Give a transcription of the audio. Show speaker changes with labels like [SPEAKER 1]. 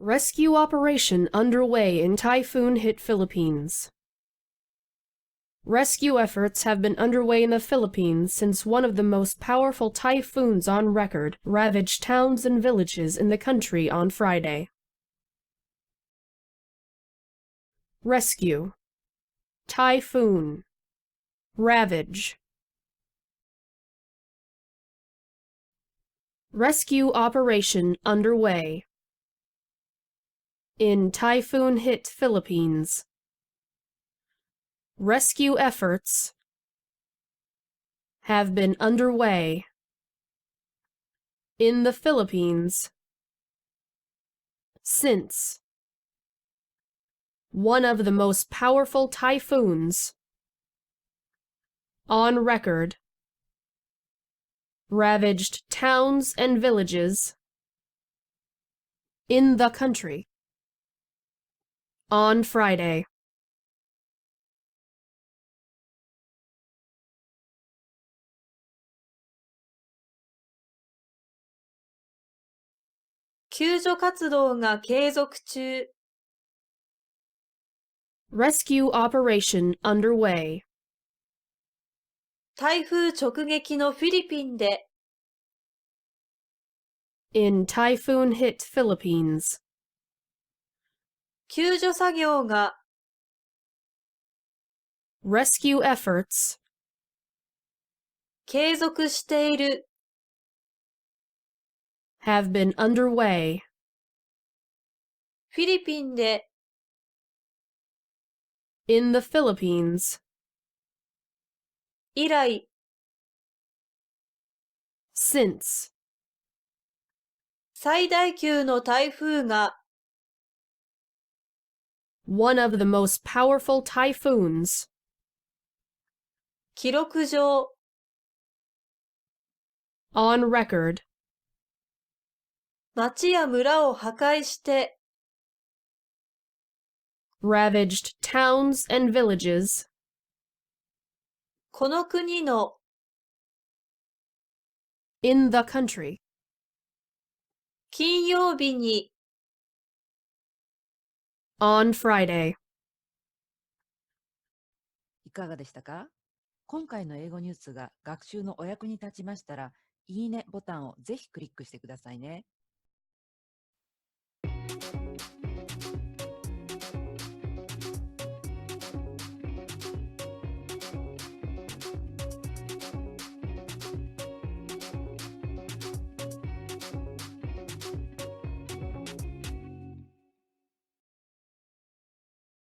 [SPEAKER 1] Rescue operation underway in typhoon-hit Philippines. Rescue efforts have been underway in the Philippines since one of the most powerful typhoons on record ravaged towns and villages in the country on Friday. Rescue, typhoon, ravage. Rescue operation underway in typhoon-hit Philippines. Rescue efforts have been underway in the Philippines since one of the most powerful typhoons on record ravaged towns and villages in the country on Friday.
[SPEAKER 2] Rescue 活動が継続中。
[SPEAKER 1] Rescue operation underway.
[SPEAKER 2] 台風直撃のフィリピンで。
[SPEAKER 1] In typhoon-hit Philippines.
[SPEAKER 2] 救助作業が。
[SPEAKER 1] Rescue efforts.
[SPEAKER 2] 継続している。
[SPEAKER 1] have been underway.
[SPEAKER 2] フィリピンで。
[SPEAKER 1] In the Philippines.
[SPEAKER 2] 以来。
[SPEAKER 1] Since.
[SPEAKER 2] 最大級の台風が。
[SPEAKER 1] One of the most powerful typhoons.
[SPEAKER 2] 記録上。
[SPEAKER 1] On record.
[SPEAKER 2] 町や村を破壊して。
[SPEAKER 1] Ravaged towns and villages.
[SPEAKER 2] この国の。
[SPEAKER 1] In the country.
[SPEAKER 2] 金曜日に。
[SPEAKER 1] On Friday.
[SPEAKER 3] いかがでしたか？今回の英語ニュースが学習のお役に立ちましたら、いいねボタンをぜひクリックしてくださいね。